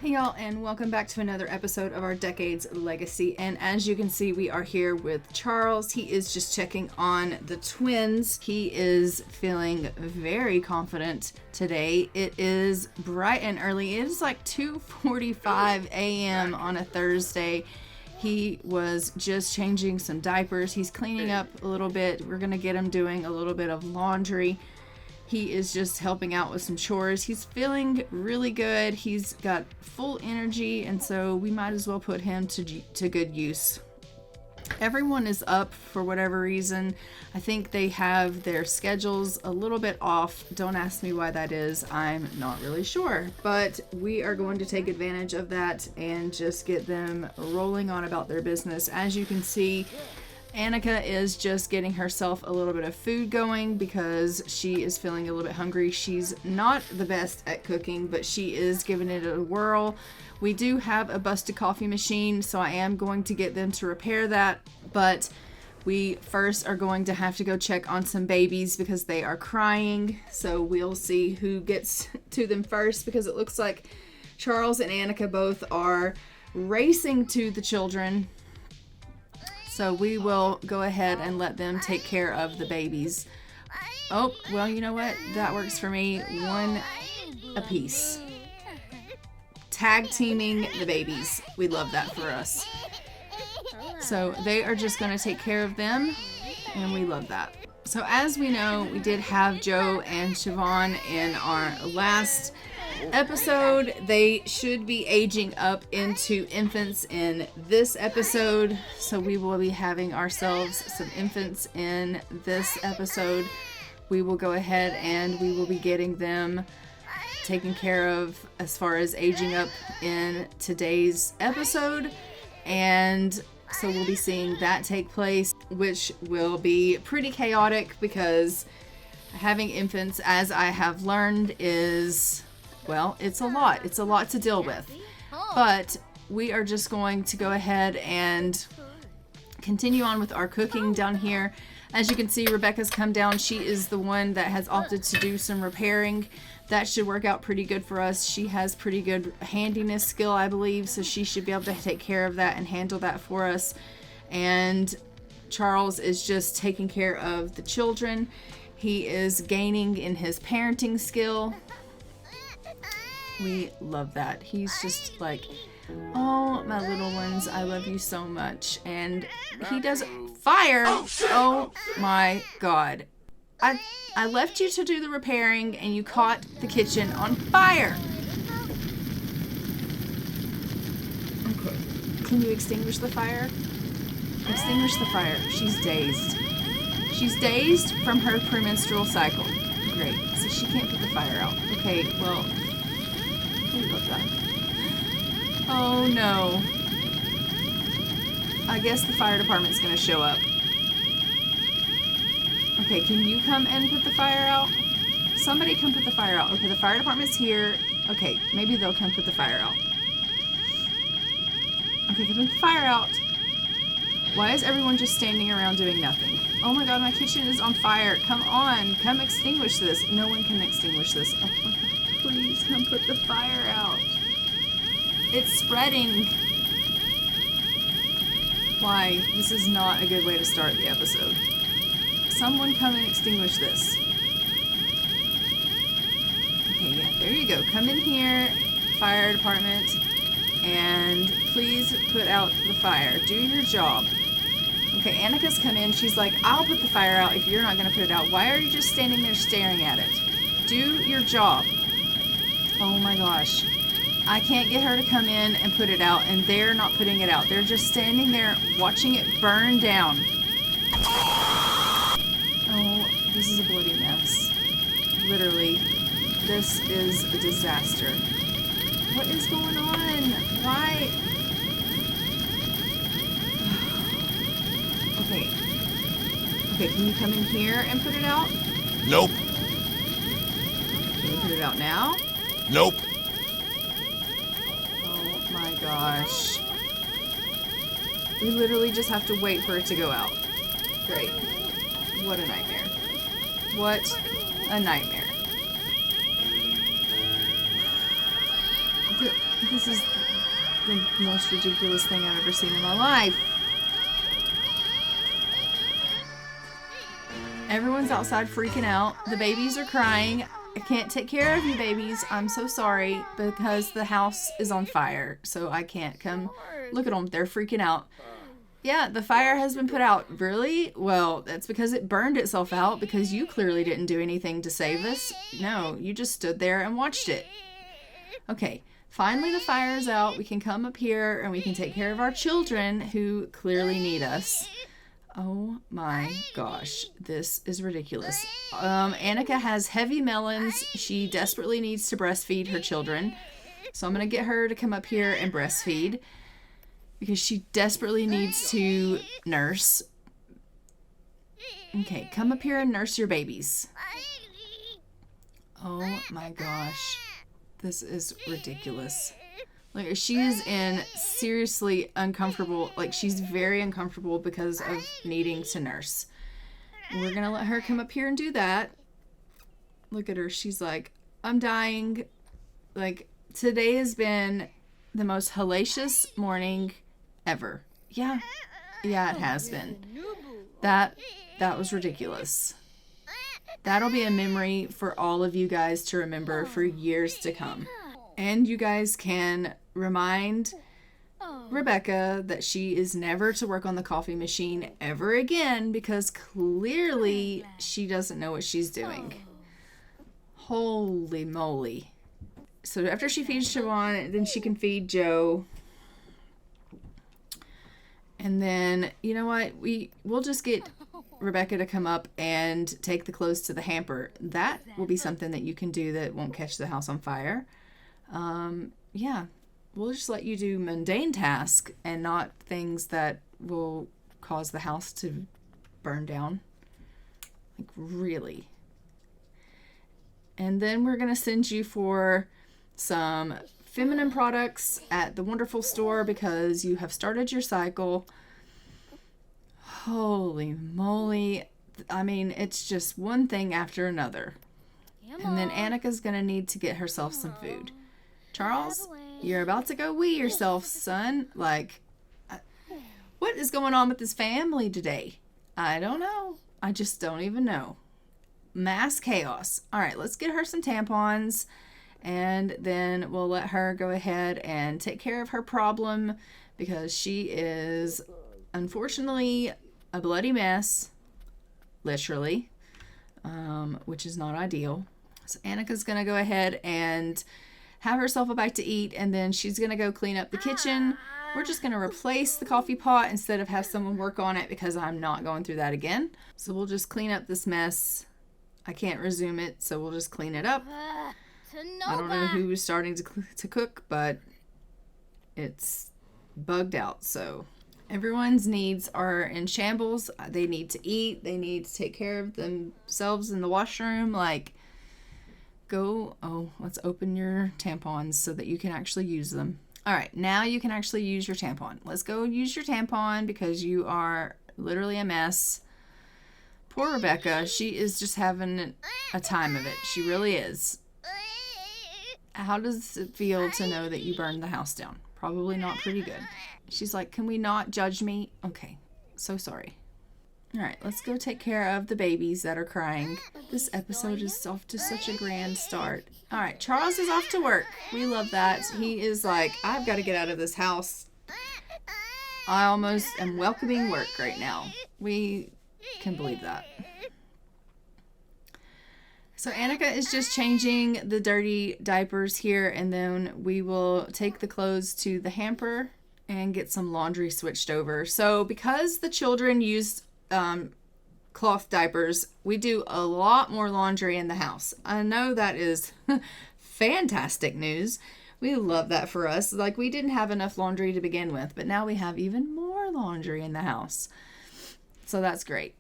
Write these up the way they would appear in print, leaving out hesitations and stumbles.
Hey y'all, and welcome back to another episode of our Decades Legacy. And as you can see, we are here with Charles. He is just checking on the twins. He is feeling very confident today. It is bright and early. It is like 2:45 a.m. on a Thursday. He was just changing some diapers. He's cleaning up a little bit. We're gonna get him doing a little bit of laundry. He is just helping out with some chores. He's feeling really good. He's got full energy, and so we might as well put him to good use. Everyone is up for whatever reason. I think they have their schedules a little bit off. Don't ask me why that is. I'm not really sure. But we are going to take advantage of that and just get them rolling on about their business. As you can see, Annika is just getting herself a little bit of food going because she is feeling a little bit hungry. She's not the best at cooking, but she is giving it a whirl. We do have a busted coffee machine, so I am going to get them to repair that. But we first are going to have to go check on some babies because they are crying. So we'll see who gets to them first, because it looks like Charles and Annika both are racing to the children. So we will go ahead and let them take care of the babies. Oh, well, you know what? That works for me. One apiece. Tag teaming the babies. We love that for us. So they are just going to take care of them, and we love that. So as we know, we did have Joe and Siobhan in our last episode. They should be aging up into infants in this episode, so we will be having ourselves some infants in this episode. We will go ahead and we will be getting them taken care of as far as aging up in today's episode, and so we'll be seeing that take place, which will be pretty chaotic because having infants, as I have learned, is, well, it's a lot. It's a lot to deal with. But we are just going to go ahead and continue on with our cooking down here. As you can see, Rebecca's come down. She is the one that has opted to do some repairing. That should work out pretty good for us. She has pretty good handiness skill, I believe, so she should be able to take care of that and handle that for us. And Charles is just taking care of the children. He is gaining in his parenting skill. We love that. He's just like, oh, my little ones, I love you so much. And he does fire. Oh my God. I left you to do the repairing and you caught the kitchen on fire. Okay. Can you extinguish the fire? Extinguish the fire. She's dazed. She's dazed from her premenstrual cycle. Great. So she can't put the fire out. Okay, well, we love that. Oh no. I guess the fire department's gonna show up. Okay, can you come and put the fire out? Somebody come put the fire out. Okay, the fire department's here. Okay, maybe they'll come put the fire out. Okay, come put the fire out. Why is everyone just standing around doing nothing? Oh my God, my kitchen is on fire. Come on, come extinguish this. No one can extinguish this. Oh my God, please come put the fire out. It's spreading. Why? This is not a good way to start the episode. Someone come and extinguish this. Okay, yeah, there you go. Come in here, fire department, and please put out the fire. Do your job. Okay, Annika's come in. She's like, I'll put the fire out if you're not going to put it out. Why are you just standing there staring at it? Do your job. Oh my gosh. I can't get her to come in and put it out, and they're not putting it out. They're just standing there watching it burn down. Oh, this is a bloody mess. Literally, this is a disaster. What is going on? Why? Okay. Okay, can you come in here and put it out? Nope. Can you put it out now? Nope. Oh my gosh. We literally just have to wait for it to go out. Great. What a nightmare. What a nightmare. This is the most ridiculous thing I've ever seen in my life. Everyone's outside freaking out. The babies are crying. I can't take care of you babies. I'm so sorry, because the house is on fire. So I can't come. Look at them. They're freaking out. Yeah, the fire has been put out. Really? Well, that's because it burned itself out, because you clearly didn't do anything to save us. No, you just stood there and watched it. Okay, finally the fire is out. We can come up here and we can take care of our children who clearly need us. Oh my gosh, this is ridiculous. Annika has heavy melons. She desperately needs to breastfeed her children. So I'm going to get her to come up here and breastfeed, because she desperately needs to nurse. Okay, come up here and nurse your babies. Oh my gosh. This is ridiculous. Like, she is in seriously uncomfortable, like, she's very uncomfortable because of needing to nurse. We're going to let her come up here and do that. Look at her. She's like, I'm dying. Like, today has been the most hellacious morning ever. Yeah, it has been. That was ridiculous. That'll be a memory for all of you guys to remember for years to come. And you guys can remind Rebecca that she is never to work on the coffee machine ever again, because clearly she doesn't know what she's doing. Holy moly. So after she feeds Siobhan, then she can feed Joe. And then, you know what? We'll just get Rebecca to come up and take the clothes to the hamper. That will be something that you can do that won't catch the house on fire. Yeah, we'll just let you do mundane tasks and not things that will cause the house to burn down. Like, really. And then we're going to send you for some feminine products at the Wonderful Store, because you have started your cycle. Holy moly. I mean, it's just one thing after another. And then Annika's going to need to get herself some food. Charles, you're about to go wee yourself, son. Like, what is going on with this family today? I don't know. I just don't even know. Mass chaos. All right, let's get her some tampons, and then we'll let her go ahead and take care of her problem, because she is unfortunately a bloody mess, literally, which is not ideal. So Annika's going to go ahead and have herself a bite to eat, and then she's going to go clean up the kitchen. We're just going to replace the coffee pot instead of have someone work on it, because I'm not going through that again. So we'll just clean up this mess. I can't resume it, so we'll just clean it up. I don't know who was starting to cook, but it's bugged out. So everyone's needs are in shambles. They need to eat. They need to take care of themselves in the washroom. Like, let's open your tampons so that you can actually use them. All right, now you can actually use your tampon. Let's go use your tampon, because you are literally a mess. Poor Rebecca. She is just having a time of it. She really is. How does it feel to know that you burned the house down? Probably not pretty good. She's like, can we not judge me? Okay, so sorry. All right, let's go take care of the babies that are crying. This episode is off to such a grand start. All right, Charles is off to work. We love that. He is like, I've got to get out of this house. I almost am welcoming work right now. We can believe that. So Annika is just changing the dirty diapers here, and then we will take the clothes to the hamper and get some laundry switched over. So because the children used cloth diapers, we do a lot more laundry in the house. I know that is fantastic news. We love that for us. Like, we didn't have enough laundry to begin with, but now we have even more laundry in the house. So that's great.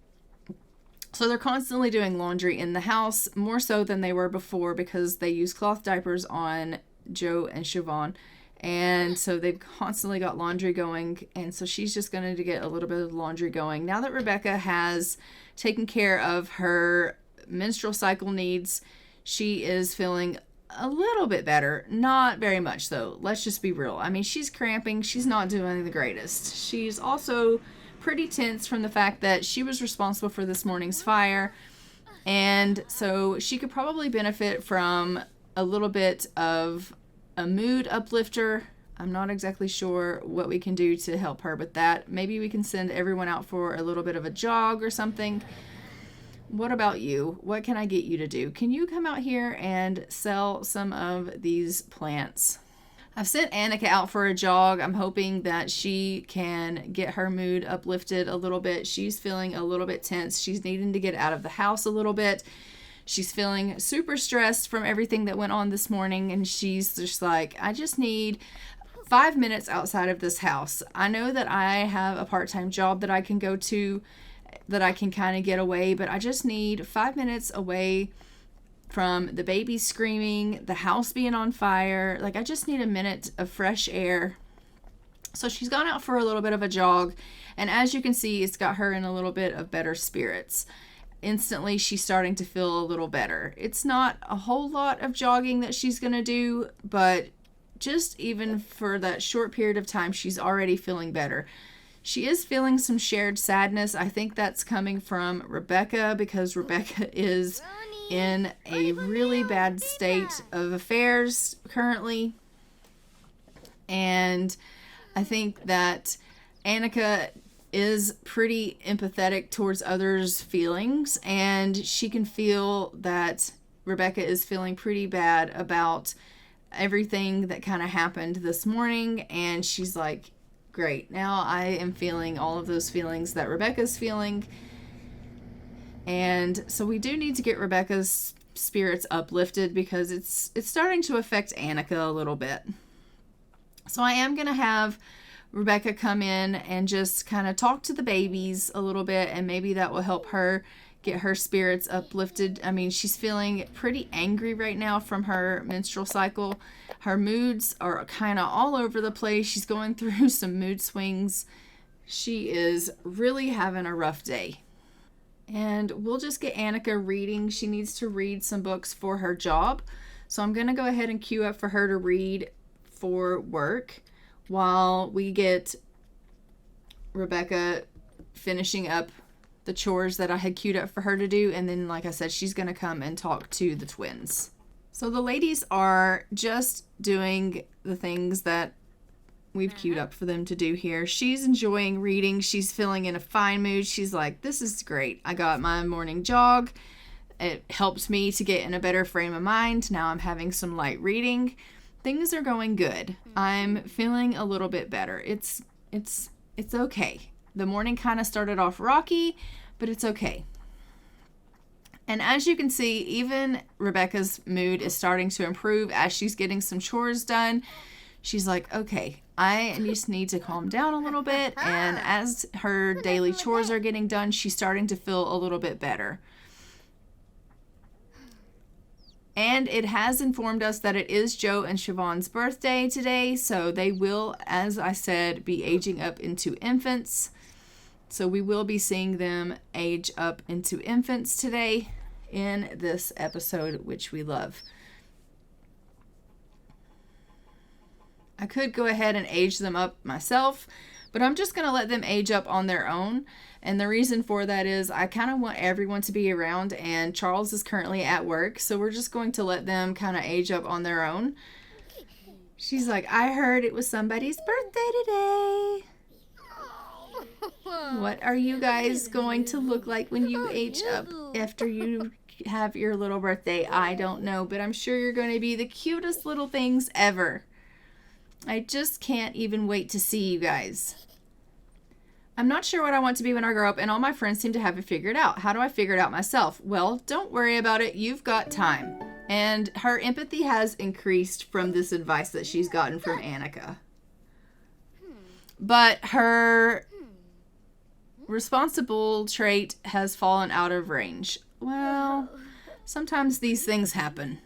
So they're constantly doing laundry in the house, more so than they were before, because they use cloth diapers on Joe and Siobhan. And so they've constantly got laundry going. And so she's just going to get a little bit of laundry going. Now that Rebecca has taken care of her menstrual cycle needs, she is feeling a little bit better. Not very much, though. Let's just be real. I mean, she's cramping. She's not doing the greatest. She's also pretty tense from the fact that she was responsible for this morning's fire. And so she could probably benefit from a little bit of a mood uplifter. I'm not exactly sure what we can do to help her with that. Maybe we can send everyone out for a little bit of a jog or something. What about you? What can I get you to do? Can you come out here and sell some of these plants? I've sent Annika out for a jog. I'm hoping that she can get her mood uplifted a little bit. She's feeling a little bit tense. She's needing to get out of the house a little bit. She's feeling super stressed from everything that went on this morning, and she's just like, I just need 5 minutes outside of this house. I know that I have a part-time job that I can go to, that I can kind of get away, but I just need 5 minutes away from the baby screaming, the house being on fire. Like, I just need a minute of fresh air. So she's gone out for a little bit of a jog, and as you can see, it's got her in a little bit of better spirits. Instantly, she's starting to feel a little better. It's not a whole lot of jogging that she's going to do, but just even for that short period of time, she's already feeling better. She is feeling some shared sadness. I think that's coming from Rebecca, because Rebecca is in a really bad state of affairs currently. And I think that Annika is pretty empathetic towards others' feelings, and she can feel that Rebecca is feeling pretty bad about everything that kind of happened this morning, and she's like, great, now I am feeling all of those feelings that Rebecca's feeling. And so we do need to get Rebecca's spirits uplifted, because it's starting to affect Annika a little bit. So I am going to have Rebecca come in and just kind of talk to the babies a little bit, and maybe that will help her get her spirits uplifted. I mean, she's feeling pretty angry right now from her menstrual cycle. Her moods are kind of all over the place. She's going through some mood swings. She is really having a rough day. And we'll just get Annika reading. She needs to read some books for her job. So I'm going to go ahead and queue up for her to read for work while we get Rebecca finishing up the chores that I had queued up for her to do. And then, like I said, she's going to come and talk to the twins. So the ladies are just doing the things that we've queued up for them to do here. She's enjoying reading. She's feeling in a fine mood. She's like, this is great. I got my morning jog. It helped me to get in a better frame of mind. Now I'm having some light reading. Things are going good. I'm feeling a little bit better. It's okay. The morning kind of started off rocky, but it's okay. And as you can see, even Rebecca's mood is starting to improve as she's getting some chores done. She's like, okay, I just need to calm down a little bit. And as her daily chores are getting done, she's starting to feel a little bit better. And it has informed us that it is Joe and Siobhan's birthday today. So they will, as I said, be aging up into infants. So we will be seeing them age up into infants today in this episode, which we love. I could go ahead and age them up myself, but I'm just going to let them age up on their own. And the reason for that is I kind of want everyone to be around, and Charles is currently at work, so we're just going to let them kind of age up on their own. She's like, I heard it was somebody's birthday today. What are you guys going to look like when you age up after you have your little birthday? I don't know, but I'm sure you're going to be the cutest little things ever. I just can't even wait to see you guys. I'm not sure what I want to be when I grow up, and all my friends seem to have it figured out. How do I figure it out myself? Well, don't worry about it. You've got time. And her empathy has increased from this advice that she's gotten from Annika. But her responsible trait has fallen out of range. Well, sometimes these things happen.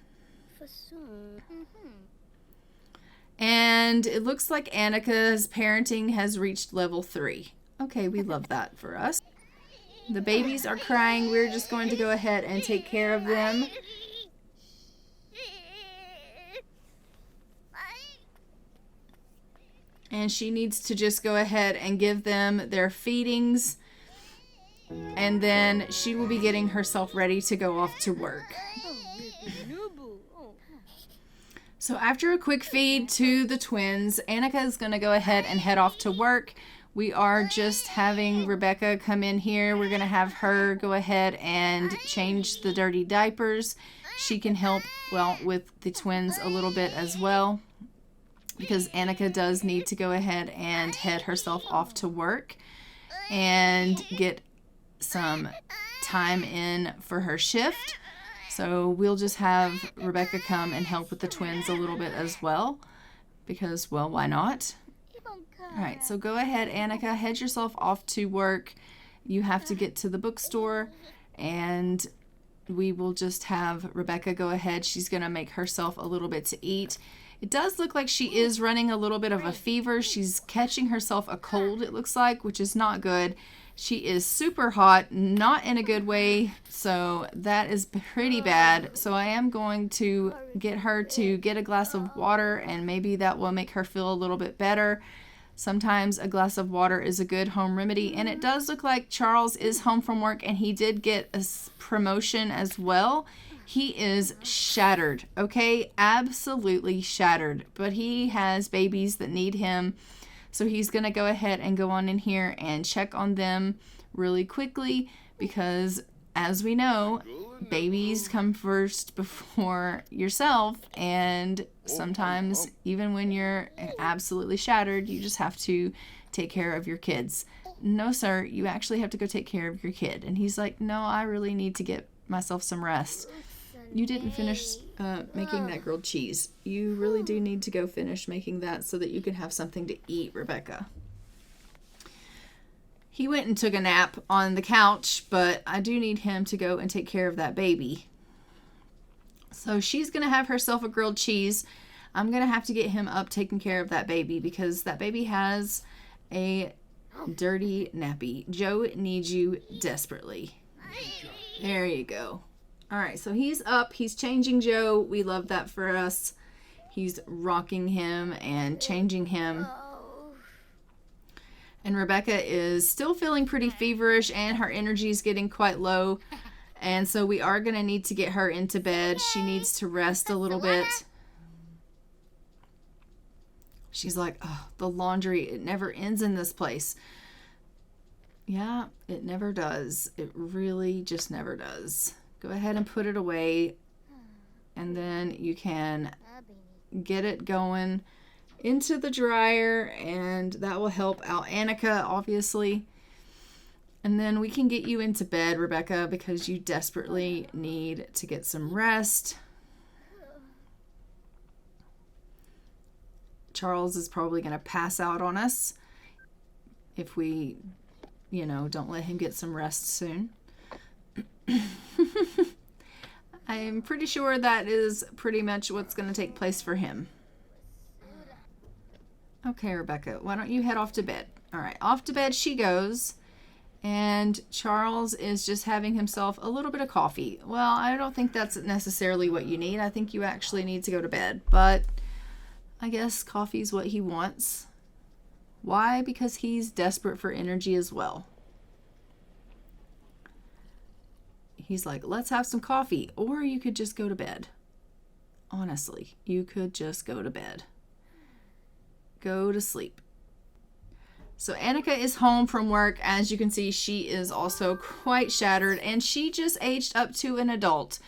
And it looks like Annika's parenting has reached level 3. Okay, we love that for us. The babies are crying. We're just going to go ahead and take care of them. And she needs to just go ahead and give them their feedings. And then she will be getting herself ready to go off to work. So after a quick feed to the twins, Annika is going to go ahead and head off to work. We are just having Rebecca come in here. We're going to have her go ahead and change the dirty diapers. She can help, well, with the twins a little bit as well, because Annika does need to go ahead and head herself off to work and get some time in for her shift. So we'll just have Rebecca come and help with the twins a little bit as well, because, well, why not? All right, so go ahead, Annika, head yourself off to work. You have to get to the bookstore, and we will just have Rebecca go ahead. She's going to make herself a little bit to eat. It does look like she is running a little bit of a fever. She's catching herself a cold, it looks like, which is not good. She is super hot, not in a good way, so that is pretty bad. So I am going to get her to get a glass of water, and maybe that will make her feel a little bit better. Sometimes a glass of water is a good home remedy, and it does look like Charles is home from work, and he did get a promotion as well. He is shattered, okay? Absolutely shattered, but he has babies that need him. So he's going to go ahead and go on in here and check on them really quickly, because as we know, babies come first before yourself, and sometimes even when you're absolutely shattered, you just have to take care of your kids. No, sir, you actually have to go take care of your kid. And he's like, no, I really need to get myself some rest. You didn't finish making that grilled cheese. You really do need to go finish making that so that you can have something to eat, Rebecca. He went and took a nap on the couch, but I do need him to go and take care of that baby. So she's going to have herself a grilled cheese. I'm going to have to get him up taking care of that baby, because that baby has a dirty nappy. Joe needs you desperately. There you go. All right, so he's up. He's changing Joe. We love that for us. He's rocking him and changing him. And Rebecca is still feeling pretty feverish, and her energy is getting quite low. And so we are going to need to get her into bed. She needs to rest a little bit. She's like, oh, the laundry, it never ends in this place. Yeah, it never does. It really just never does. Go ahead and put it away, and then you can get it going into the dryer, and that will help out Annika, obviously. And then we can get you into bed, Rebecca, because you desperately need to get some rest. Charles is probably going to pass out on us if we, don't let him get some rest soon. I'm pretty sure that is pretty much what's going to take place for him. Okay, Rebecca, why don't you head off to bed? All right, off to bed she goes. And Charles is just having himself a little bit of coffee. Well, I don't think that's necessarily what you need. I think you actually need to go to bed. But I guess coffee's what he wants. Why? Because he's desperate for energy as well. He's like, let's have some coffee. Or you could just go to bed. Honestly, you could just go to bed. Go to sleep. So Annika is home from work. As you can see, she is also quite shattered, and she just aged up to an adult.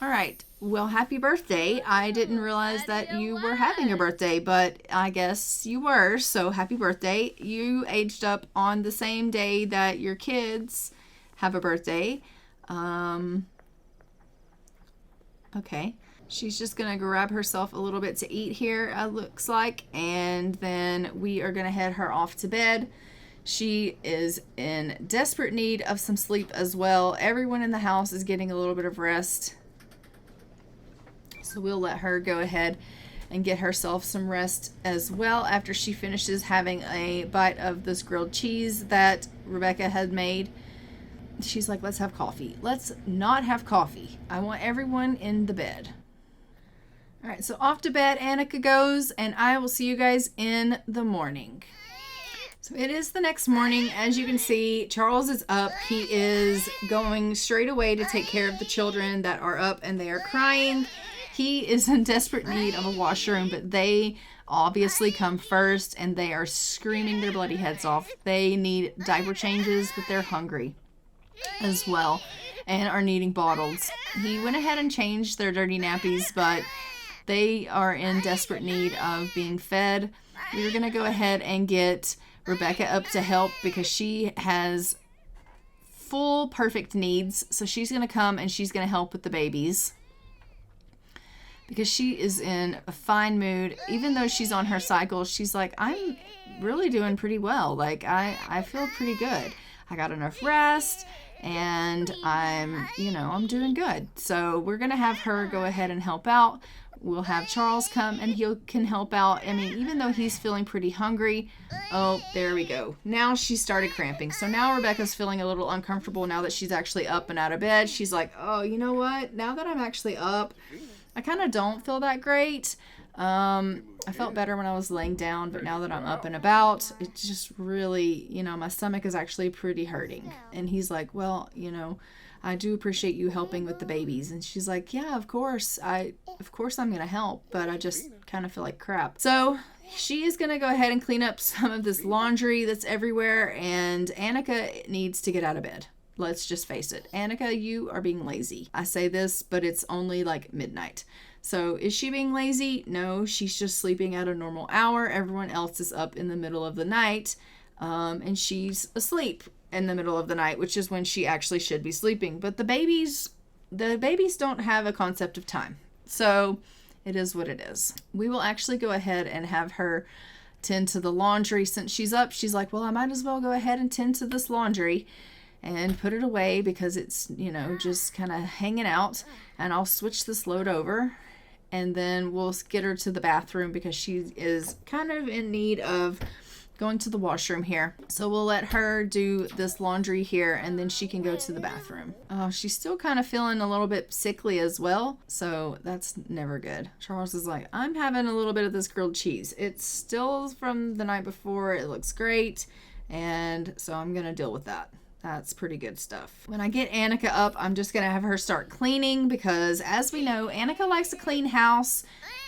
All right. Well, happy birthday. I didn't realize that you were having a birthday, but I guess you were. So happy birthday. You aged up on the same day that your kids have a birthday. Okay. She's just going to grab herself a little bit to eat here, it looks like, and then we are going to head her off to bed. She is in desperate need of some sleep as well. Everyone in the house is getting a little bit of rest. So we'll let her go ahead and get herself some rest as well after she finishes having a bite of this grilled cheese that Rebecca had made. She's like, let's have coffee. Let's not have coffee. I want everyone in the bed. All right, so off to bed Annika goes, and I will see you guys in the morning. So it is the next morning. As you can see, Charles is up. He is going straight away to take care of the children that are up and they are crying. He is in desperate need of a washroom, but they obviously come first and they are screaming their bloody heads off. They need diaper changes, but they're hungry as well and are needing bottles. He went ahead and changed their dirty nappies, but they are in desperate need of being fed. We're going to go ahead and get Rebecca up to help because she has full perfect needs. So she's going to come and she's going to help with the babies because she is in a fine mood. Even though she's on her cycle, she's like, I'm really doing pretty well. Like, I feel pretty good. I got enough rest and I'm doing good. So we're going to have her go ahead and help out. We'll have Charles come and he can help out. I mean, even though he's feeling pretty hungry. Oh, there we go. Now she started cramping. So now Rebecca's feeling a little uncomfortable now that she's actually up and out of bed. She's like, oh, you know what? Now that I'm actually up, I kind of don't feel that great. I felt better when I was laying down, but now that I'm up and about, it's just really, my stomach is actually pretty hurting. And he's like, well, I do appreciate you helping with the babies. And she's like, yeah, of course I'm going to help, but I just kind of feel like crap. So she is going to go ahead and clean up some of this laundry that's everywhere. And Annika needs to get out of bed. Let's just face it. Annika, you are being lazy. I say this, but it's only like midnight. So is she being lazy? No, she's just sleeping at a normal hour. Everyone else is up in the middle of the night. And she's asleep in the middle of the night, which is when she actually should be sleeping. But the babies don't have a concept of time. So it is what it is. We will actually go ahead and have her tend to the laundry. Since she's up, she's like, well, I might as well go ahead and tend to this laundry and put it away because it's, just kind of hanging out. And I'll switch this load over and then we'll get her to the bathroom because she is kind of in need of going to the washroom here. So we'll let her do this laundry here and then she can go to the bathroom. Oh, she's still kind of feeling a little bit sickly as well. So that's never good. Charles is like, I'm having a little bit of this grilled cheese. It's still from the night before. It looks great. And so I'm going to deal with that. That's pretty good stuff. When I get Annika up, I'm just going to have her start cleaning because as we know, Annika likes a clean house.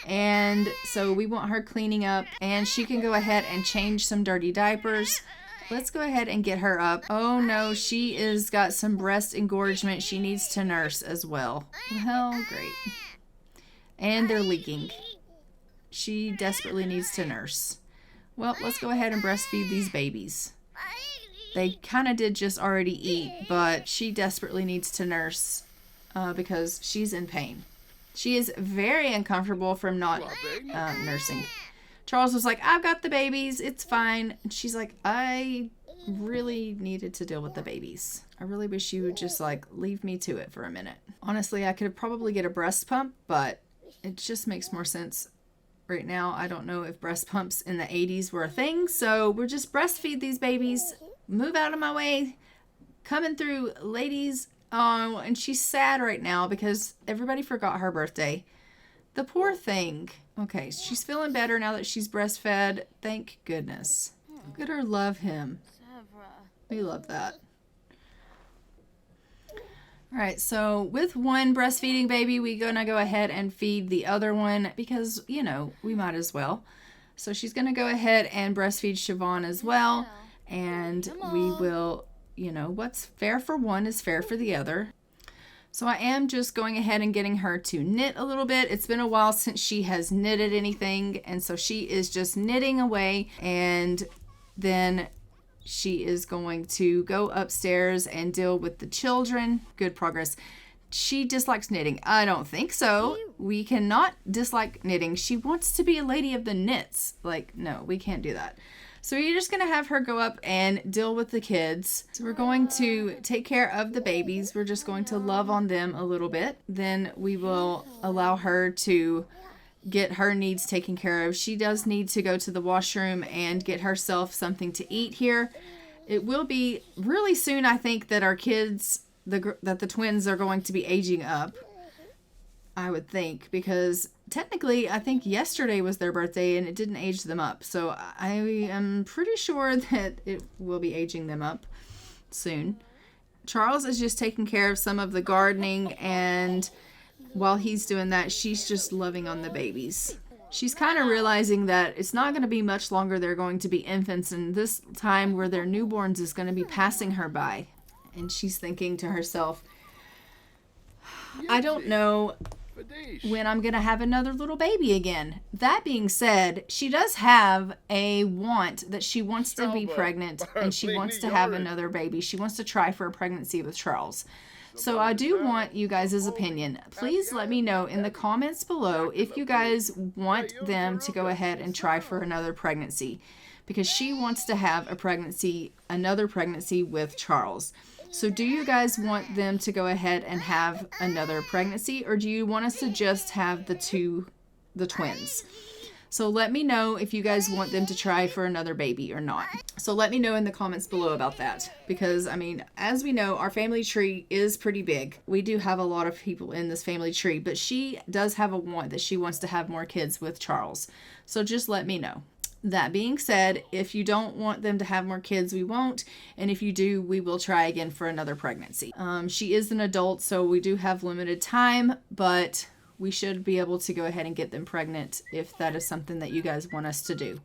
And so we want her cleaning up and she can go ahead and change some dirty diapers. Let's go ahead and get her up. Oh no, she is got some breast engorgement. She needs to nurse as well. Well, great. And they're leaking. She desperately needs to nurse. Well, let's go ahead and breastfeed these babies. They kind of did just already eat, but she desperately needs to nurse because she's in pain. She is very uncomfortable from not nursing. Charles was like, I've got the babies. It's fine. And she's like, I really needed to deal with the babies. I really wish you would just leave me to it for a minute. Honestly, I could probably get a breast pump, but it just makes more sense right now. I don't know if breast pumps in the 80s were a thing. So we'll just breastfeed these babies. Move out of my way. Coming through, ladies. Oh, and she's sad right now because everybody forgot her birthday. The poor thing. Okay, she's feeling better now that she's breastfed. Thank goodness. Look at her love him. We love that. All right, so with one breastfeeding baby, we're going to go ahead and feed the other one because, we might as well. So she's going to go ahead and breastfeed Siobhan as well. And we will, what's fair for one is fair for the other. So I am just going ahead and getting her to knit a little bit. It's been a while since she has knitted anything. And so she is just knitting away. And then she is going to go upstairs and deal with the children. Good progress. She dislikes knitting. I don't think so. We cannot dislike knitting. She wants to be a lady of the knits. No, we can't do that. So you're just going to have her go up and deal with the kids. So we're going to take care of the babies. We're just going to love on them a little bit. Then we will allow her to get her needs taken care of. She does need to go to the washroom and get herself something to eat here. It will be really soon, I think, that our kids, that the twins are going to be aging up. I would think, because technically, I think yesterday was their birthday and it didn't age them up. So I am pretty sure that it will be aging them up soon. Charles is just taking care of some of the gardening, and while he's doing that, she's just loving on the babies. She's kind of realizing that it's not going to be much longer they're going to be infants, and this time where they're newborns is going to be passing her by. And she's thinking to herself, I don't know when I'm going to have another little baby again. That being said, she does have a want that she wants to be pregnant and she wants to have another baby. She wants to try for a pregnancy with Charles. So I do want you guys' opinion. Please let me know in the comments below if you guys want them to go ahead and try for another pregnancy, because she wants to have another pregnancy with Charles. So do you guys want them to go ahead and have another pregnancy, or do you want us to just have the twins? So let me know if you guys want them to try for another baby or not. So let me know in the comments below about that, because I mean, as we know, our family tree is pretty big. We do have a lot of people in this family tree, but she does have a want that she wants to have more kids with Charles. So just let me know. That being said, if you don't want them to have more kids, we won't. And if you do, we will try again for another pregnancy. She is an adult, so we do have limited time, but we should be able to go ahead and get them pregnant if that is something that you guys want us to do.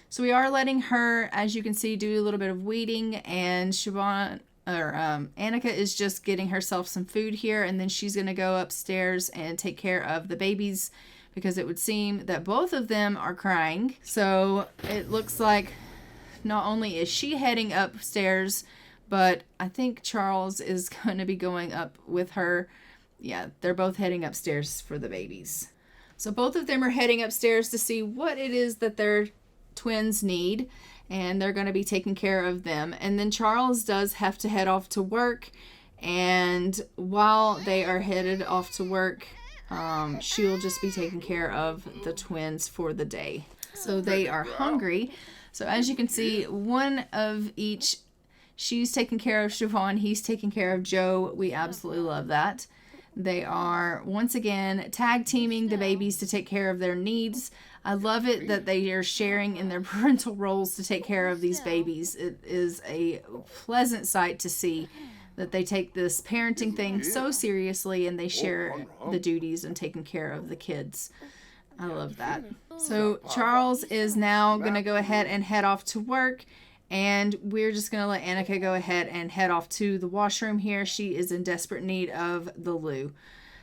So we are letting her, as you can see, do a little bit of weeding, and Annika is just getting herself some food here, and then she's going to go upstairs and take care of the babies, because it would seem that both of them are crying. So it looks like not only is she heading upstairs, but I think Charles is going to be going up with her. Yeah, they're both heading upstairs for the babies. So both of them are heading upstairs to see what it is that their twins need, and they're going to be taking care of them. And then Charles does have to head off to work, and while they are headed off to work, she'll just be taking care of the twins for the day. So they are hungry. So as you can see, one of each, she's taking care of Siobhan, he's taking care of Joe. We absolutely love that. They are, once again, tag teaming the babies to take care of their needs. I love it that they are sharing in their parental roles to take care of these babies. It is a pleasant sight to see that they take this parenting thing so seriously and they share the duties and taking care of the kids. I love that. So Charles is now going to go ahead and head off to work, and we're just going to let Annika go ahead and head off to the washroom here. She is in desperate need of the loo.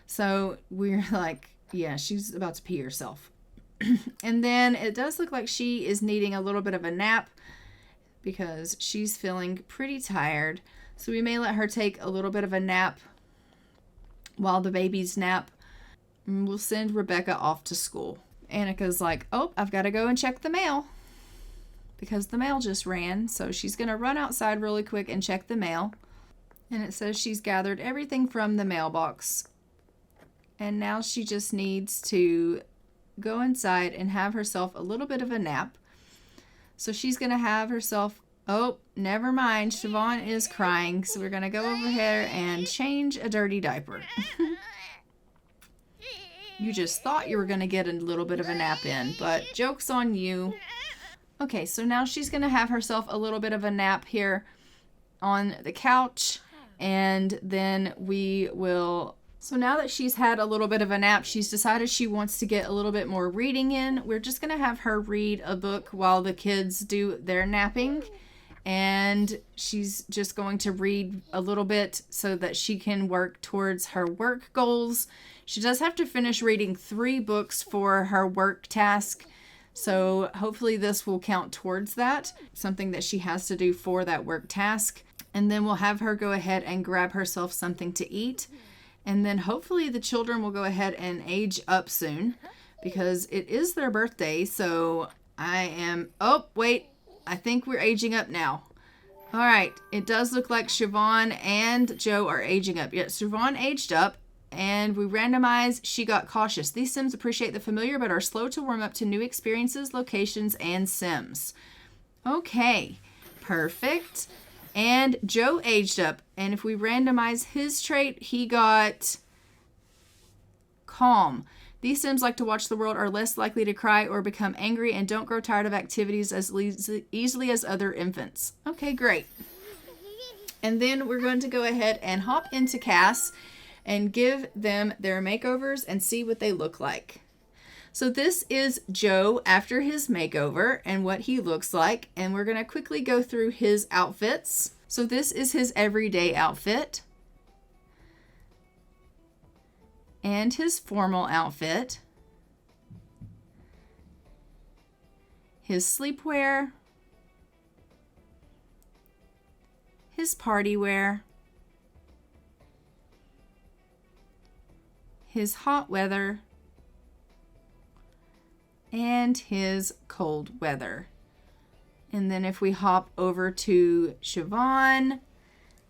So we're like, yeah, she's about to pee herself. And then it does look like she is needing a little bit of a nap because she's feeling pretty tired. So we may let her take a little bit of a nap while the babies nap. And we'll send Rebecca off to school. Annika's like, oh, I've got to go and check the mail, because the mail just ran. So she's going to run outside really quick and check the mail. And it says she's gathered everything from the mailbox. And now she just needs to go inside and have herself a little bit of a nap. So she's going to have herself, oh, never mind, Siobhan is crying. So we're going to go over here and change a dirty diaper. You just thought you were going to get a little bit of a nap in, but joke's on you. Okay, so now she's going to have herself a little bit of a nap here on the couch, and then we will... So now that she's had a little bit of a nap, she's decided she wants to get a little bit more reading in. We're just going to have her read a book while the kids do their napping, and she's just going to read a little bit so that she can work towards her work goals. She does have to finish reading 3 books for her work task, so hopefully this will count towards that, something that she has to do for that work task. And then we'll have her go ahead and grab herself something to eat. And then hopefully the children will go ahead and age up soon, because it is their birthday. So oh, wait, I think we're aging up now. All right, it does look like Siobhan and Joe are aging up. Yes, Siobhan aged up. And we randomized, she got cautious. These Sims appreciate the familiar but are slow to warm up to new experiences, locations, and Sims. Okay, perfect. And Joe aged up. And if we randomize his trait, he got calm. These Sims like to watch the world, are less likely to cry or become angry, and don't grow tired of activities as easily as other infants. Okay, great. And then we're going to go ahead and hop into Cass and give them their makeovers and see what they look like. So this is Joe after his makeover and what he looks like. And we're going to quickly go through his outfits. So this is his everyday outfit. And his formal outfit. His sleepwear. His party wear. His hot weather. And his cold weather. And then if we hop over to Siobhan,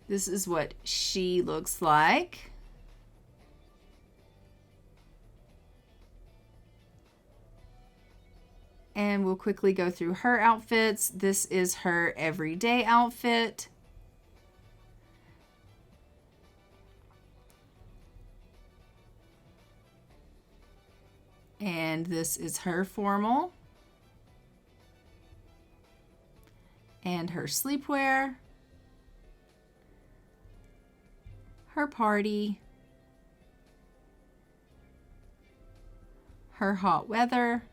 this is what she looks like. And we'll quickly go through her outfits. This is her everyday outfit. And this is her formal. And her sleepwear. Her party. Her hot weather.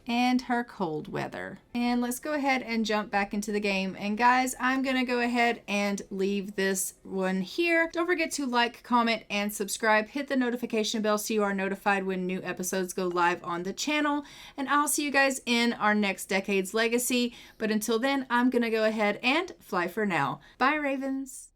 And her cold weather. And let's go ahead and jump back into the game. And guys, I'm gonna go ahead and leave this one here. Don't forget to like, comment, and subscribe. Hit the notification bell so you are notified when new episodes go live on the channel. And I'll see you guys in our next Decade's Legacy. But until then, I'm gonna go ahead and fly for now. Bye, Ravens.